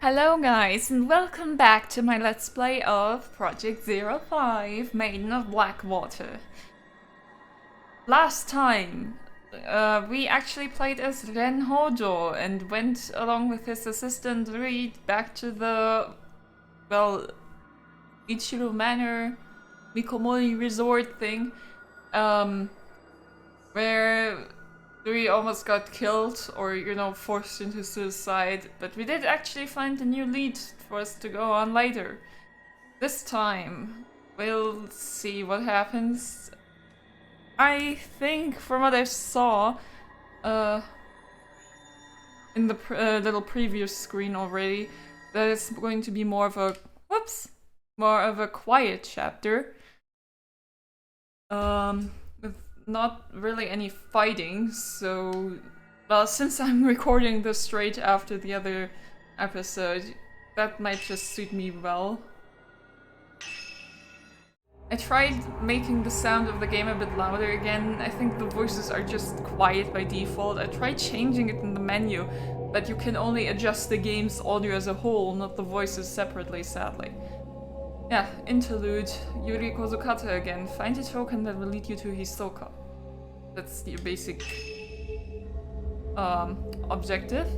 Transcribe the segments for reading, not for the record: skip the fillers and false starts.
Hello guys and welcome back to my Let's Play of Project 05, Maiden of Blackwater. Last time, we actually played as Ren Hojo and went along with his assistant Reed back to the, well, Ichiro Manor, Mikomori Resort thing, where we almost got killed or, forced into suicide, but we did actually find a new lead for us to go on later. This time, we'll see what happens. I think, from what I saw, in the little preview screen already, that it's going to be more of a, more of a quiet chapter. With not really any fighting, so, well, since I'm recording this straight after the other episode, that might just suit me well. I tried making the sound of the game a bit louder again. I think the voices are just quiet by default. I tried changing it in the menu, but you can only adjust the game's audio as a whole, not the voices separately, sadly. Yeah, Interlude, Yuri Kozukata again. Find a token that will lead you to Hisoka. That's your basic objective.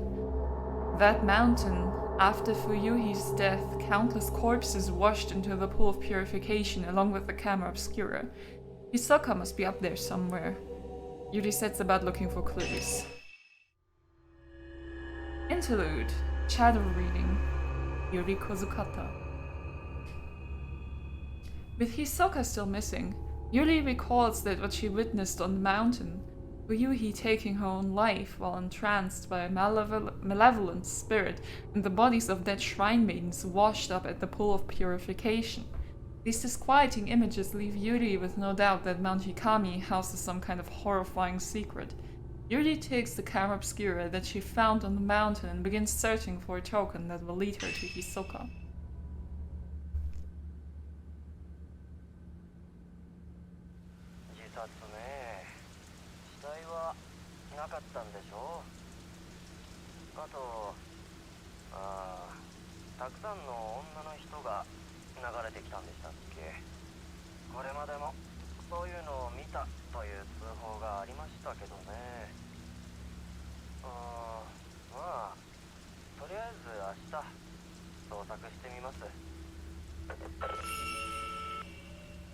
That mountain. After Fuyuhi's death, countless corpses washed into the pool of purification along with the Camera Obscura. Hisoka must be up there somewhere. Yuri sets about looking for clues. Interlude. Shadow reading. Yuri Kozukata. With Hisoka still missing, Yuri recalls that what she witnessed on the mountain, Fuyuhi taking her own life while entranced by a malevolent spirit and the bodies of dead shrine maidens washed up at the pool of purification. These disquieting images leave Yuri with no doubt that Mount Hikami houses some kind of horrifying secret. Yuri takes the Camera Obscura that she found on the mountain and begins searching for a token that will lead her to Hisoka.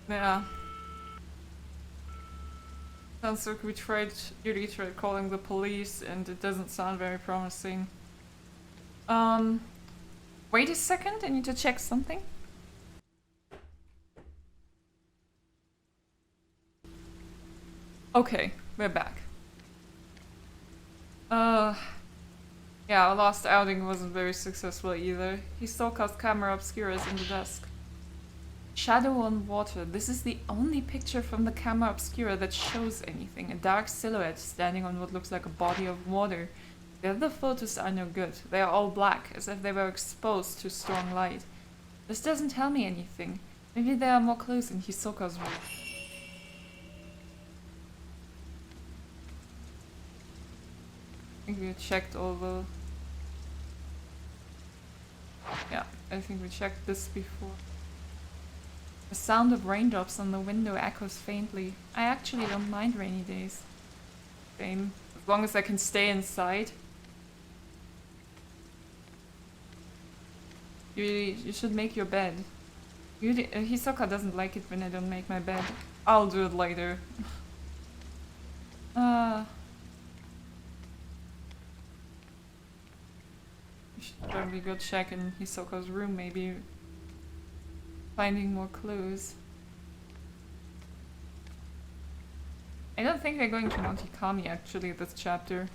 Yeah. Sounds like Yuri tried calling the police and it doesn't sound very promising. Wait a second, I need to check something. Okay, we're back. Yeah, our last outing wasn't very successful either. Hisoka's Camera Obscura is in the desk. Shadow on water. This is the only picture from the Camera Obscura that shows anything. A dark silhouette standing on what looks like a body of water. The other photos are no good. They are all black, as if they were exposed to strong light. This doesn't tell me anything. Maybe there are more clues in Hisoka's room. I think we checked all the... Yeah, I think we checked this before. The sound of raindrops on the window echoes faintly. I actually don't mind rainy days. Same. As long as I can stay inside. You should make your bed. Hisoka doesn't like it when I don't make my bed. I'll do it later. We should probably go check in Hisoka's room, maybe. Finding more clues. I don't think we're going to Mount Hikami actually this chapter.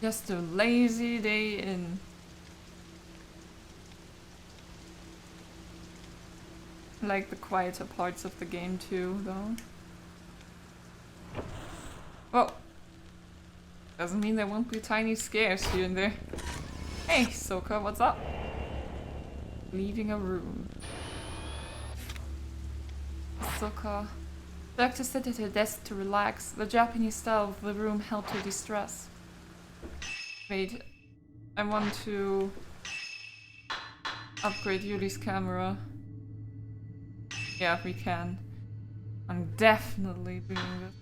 Just a lazy day in. I like the quieter parts of the game too, though. Well, doesn't mean there won't be tiny scares here and there. Hey, Hisoka, what's up? Leaving a room. Hisoka. The doctor sat at her desk to relax. The Japanese style of the room helped her distress. Wait, I want to upgrade Yuli's camera. Yeah, we can. I'm definitely doing this.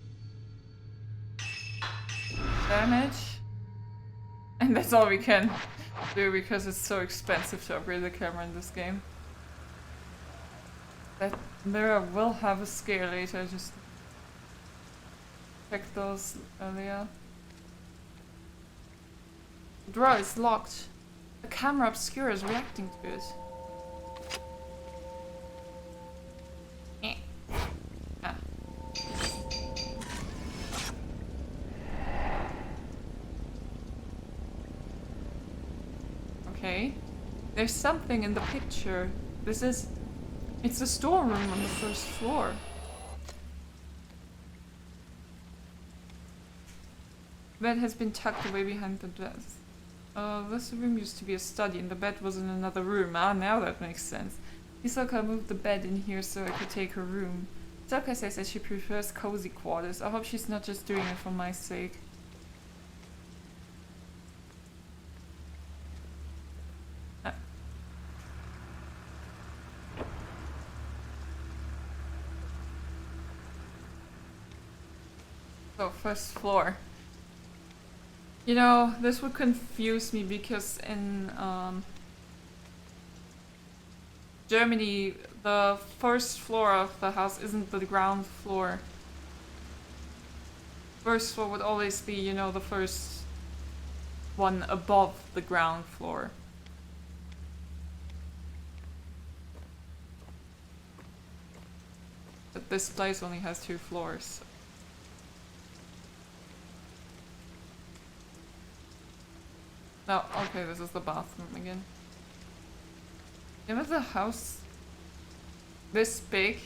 Damage. And that's all we can do because it's so expensive to upgrade the camera in this game. That mirror will have a scare later, just check those earlier. The drawer is locked. The camera obscure is reacting to it. Ah. Okay. There's something in the picture. It's a storeroom on the first floor. Bed has been tucked away behind the desk. This room used to be a study and the bed was in another room. Ah, now that makes sense. Hisoka moved the bed in here so I could take her room. Hisoka says that she prefers cozy quarters. I hope she's not just doing it for my sake. So, first floor. You know, this would confuse me because in Germany, the first floor of the house isn't the ground floor. First floor would always be, you know, the first one above the ground floor. But this place only has 2 floors. No, okay, this is the bathroom again. If the house this big,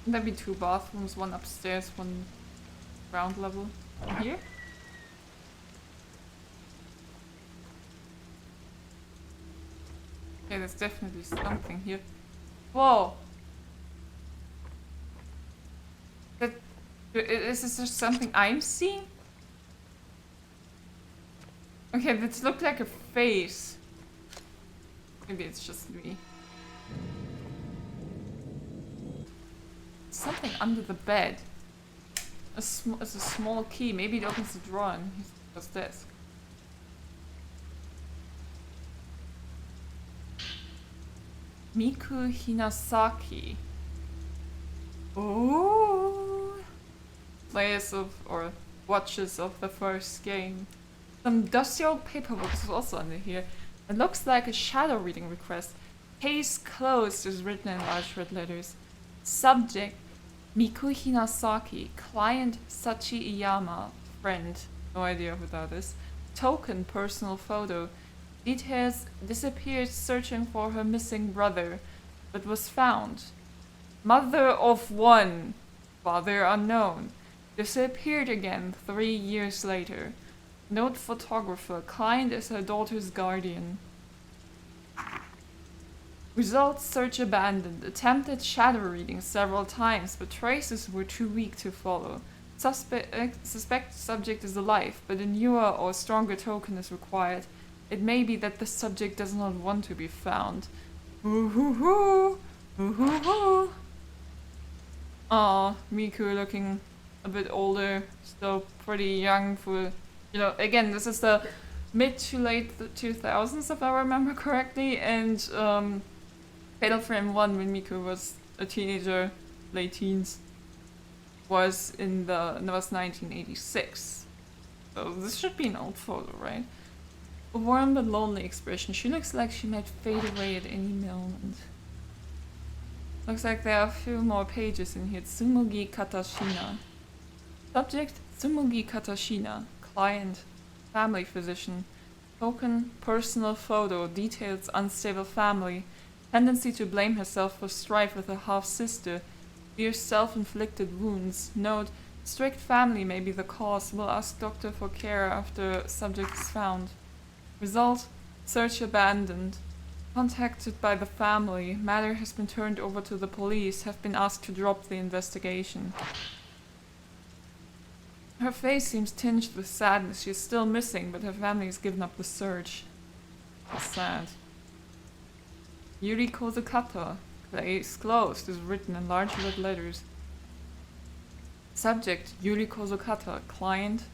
there'd be 2 bathrooms, one upstairs, one ground level. Here? Okay, there's definitely something here. Whoa! Is this just something I'm seeing? Okay, this looked like a face. Maybe it's just me. Something under the bed. It's a small key. Maybe it opens the drawer on his desk. Miku Hinasaki. Ooh. Players of, or watchers of the first game. Some dusty old paperwork is also under here. It looks like a shadow reading request. Case closed is written in large red letters. Subject, Miku Hinasaki. Client, Sachi Iyama. Friend, no idea who that is. Token, personal photo. Details, disappeared searching for her missing brother, but was found. Mother of 1, father unknown. Disappeared again 3 years later. Note photographer, client is her daughter's guardian. Results, search abandoned. Attempted shadow reading several times, but traces were too weak to follow. Suspect subject is alive, but a newer or stronger token is required. It may be that the subject does not want to be found. Ooh hoo hoo! Ooh hoo hoo! Aw, Miku looking a bit older, still pretty young for... You know, again, this is the mid to late 2000s, if I remember correctly, and Fatal Frame 1, when Miku was a teenager, late teens, was 1986. So this should be an old photo, right? A warm but lonely expression. She looks like she might fade away at any moment. Looks like there are a few more pages in here. Tsumugi Katashina. Subject, Tsumugi Katashina. Client, family physician. Token, personal photo. Details, unstable family. Tendency to blame herself for strife with her half-sister. Severe self-inflicted wounds. Note, strict family may be the cause. Will ask doctor for care after subject is found. Result, search abandoned. Contacted by the family. Matter has been turned over to the police. Have been asked to drop the investigation. Her face seems tinged with sadness. She is still missing, but her family has given up the search. That's sad. Yuri Kozukata. Case closed is written in large red letters. Subject Yuri Kozukata. Client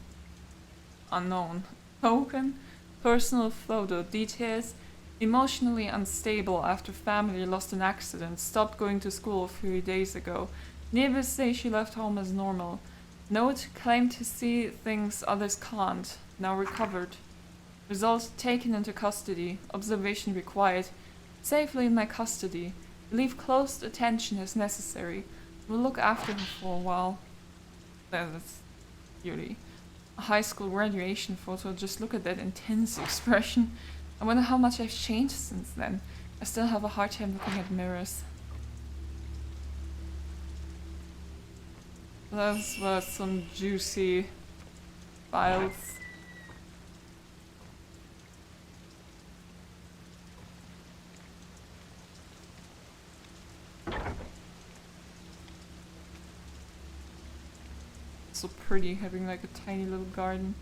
unknown. Token personal photo details. Emotionally unstable after family lost an accident. Stopped going to school 3 days ago. Neighbors say she left home as normal. Note claimed to see things others can't. Now recovered. Result taken into custody. Observation required. Safely in my custody. Leave close attention as necessary. We'll look after her for a while. That's Yuri. A high school graduation photo. Just look at that intense expression. I wonder how much I've changed since then. I still have a hard time looking at mirrors. Those were some juicy files. So pretty having like a tiny little garden.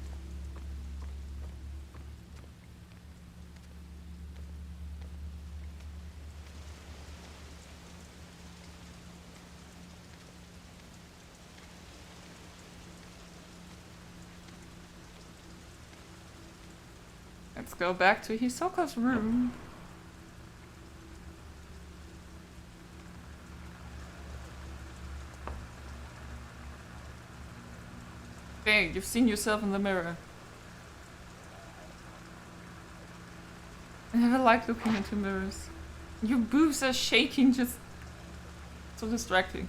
Let's go back to Hisoka's room. Okay, you've seen yourself in the mirror. I never like looking into mirrors. Your boobs are shaking, just so distracting.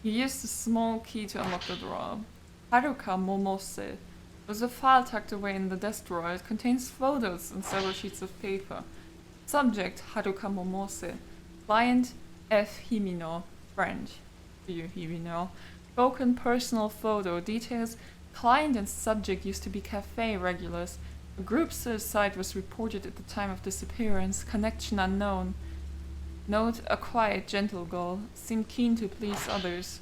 You used a small key to unlock the drawer. Haruka Momose. There's a file tucked away in the desk drawer. It contains photos and several sheets of paper. Subject Haruka Momose. Client F. Himino. Friend you Himino. Broken personal photo. Details. Client and subject used to be cafe regulars. A group suicide was reported at the time of disappearance. Connection unknown. Note, a quiet, gentle girl. Seemed keen to please others.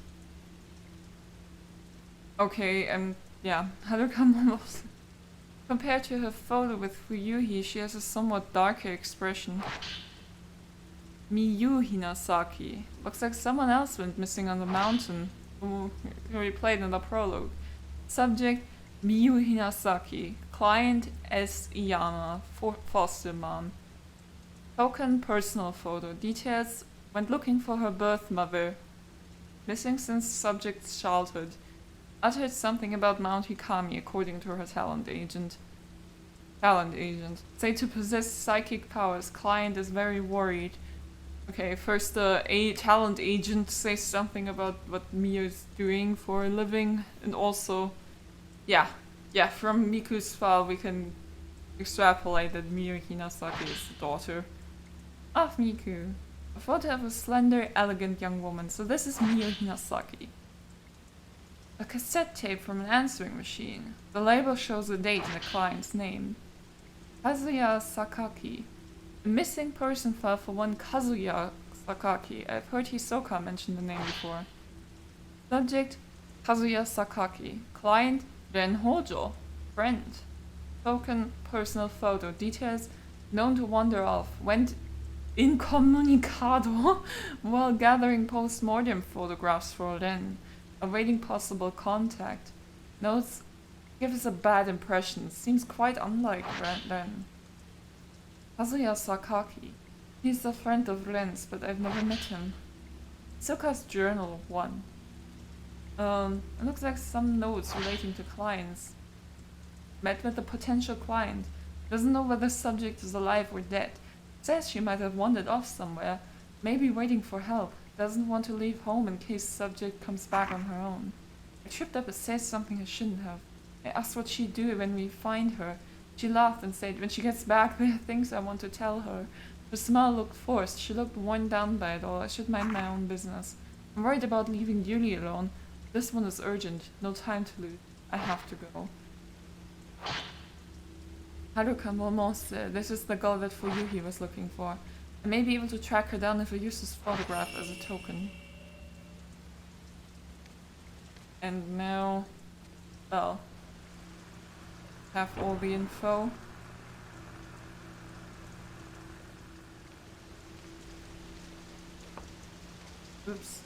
Okay, yeah. Haruka Momose. Compared to her photo with Fuyuhi, she has a somewhat darker expression. Miyu Hinasaki. Looks like someone else went missing on the mountain, who we played in the prologue. Subject, Miyu Hinasaki. Client, S. Iyama. Foster mom. Token, personal photo. Details, went looking for her birth mother. Missing since subject's childhood. Uttered something about Mount Hikami according to her talent agent. Say to possess psychic powers. Client is very worried. Okay, first a talent agent says something about what Miyu is doing for a living, and also, yeah, from Miku's file we can extrapolate that Miyu Hinasaki is the daughter of Miku. A photo of a slender, elegant young woman. So this is Miyu Hinasaki. A cassette tape from an answering machine. The label shows a date and the client's name. Kazuya Sakaki. A missing person file for one Kazuya Sakaki. I've heard Hisoka mention the name before. Subject, Kazuya Sakaki. Client, Ren Hojo. Friend. Token, personal photo. Details, known to wander off. Went incommunicado while gathering post-mortem photographs for Ren. Awaiting possible contact. Notes, gives a bad impression. Seems quite unlike Ren. Kazuya Sakaki. He's a friend of Ren's, but I've never met him. Hisoka's journal 1. It looks like some notes relating to clients. Met with a potential client. Doesn't know whether the subject is alive or dead. Says she might have wandered off somewhere. Maybe waiting for help. Doesn't want to leave home in case subject comes back on her own. I tripped up and said something I shouldn't have. I asked what she'd do when we find her. She laughed and said, when she gets back, there are things I want to tell her. Her smile looked forced. She looked worn down by it all. I should mind my own business. I'm worried about leaving Yuri alone. This one is urgent. No time to lose. I have to go. Haruka Momose. This is the girl that Fuyuhi was looking for. I may be able to track her down if I use this photograph as a token. And now, well, have all the info. Oops.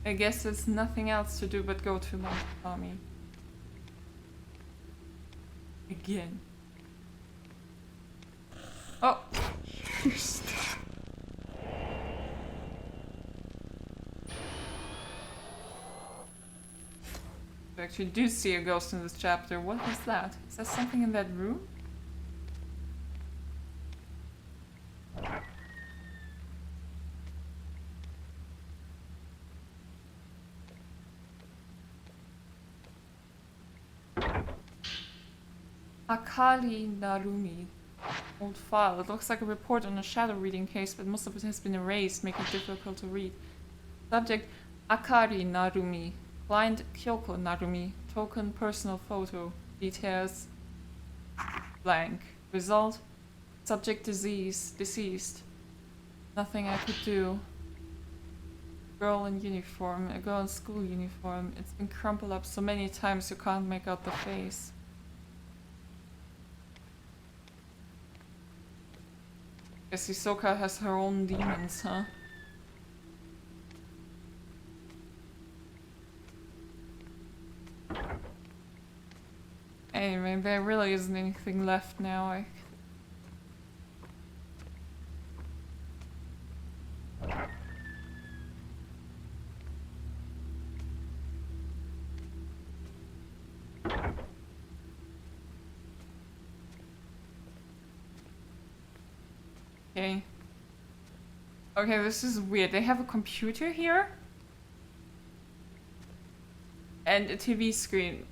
I guess there's nothing else to do but go to Mount Kami. Again. Oh! I actually do see a ghost in this chapter. What was that? Is there something in that room? Akali Narumi. Old file. It looks like a report on a shadow reading case, but most of it has been erased, making it difficult to read. Subject Akari Narumi. Client Kyoko Narumi. Token personal photo. Details blank. Result subject deceased. Nothing I could do. Girl in uniform. A girl in school uniform. It's been crumpled up so many times you can't make out the face. Guess Hisoka has her own demons, huh? Anyway, there really isn't anything left now. Okay. Okay, this is weird. They have a computer here? And a TV screen.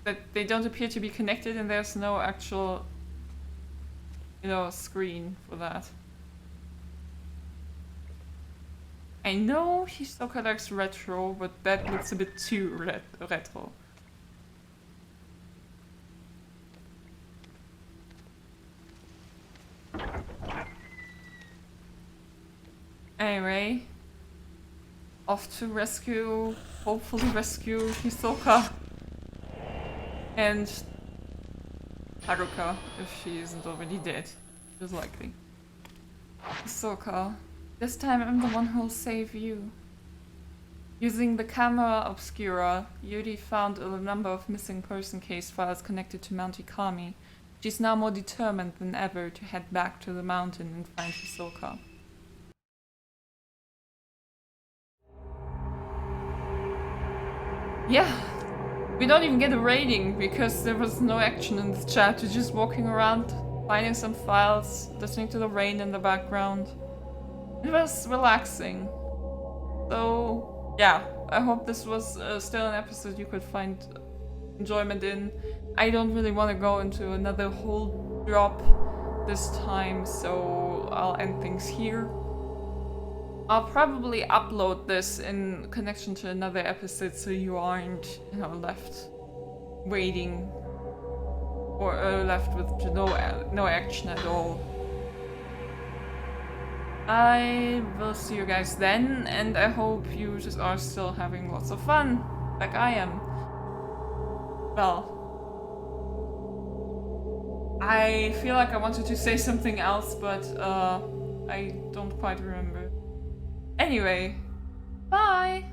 But they don't appear to be connected and there's no actual, you know, screen for that. I know Hisoka likes retro, but that looks a bit too retro. Anyway, off to rescue, hopefully rescue Hisoka and Haruka, if she isn't already dead, which is likely. Hisoka, this time I'm the one who'll save you. Using the camera obscura, Yuri found a number of missing person case files connected to Mount Ikami. She's now more determined than ever to head back to the mountain and find Hisoka. Yeah, we don't even get a rating because there was no action in this chat. We're just walking around, finding some files, listening to the rain in the background. It was relaxing. So, yeah, I hope this was still an episode you could find enjoyment in. I don't really want to go into another whole drop this time, so I'll end things here. I'll probably upload this in connection to another episode so you aren't, you know, left waiting or left with no action at all. I will see you guys then, and I hope you just are still having lots of fun, like I am. Well, I feel like I wanted to say something else, but I don't quite remember. Anyway, bye!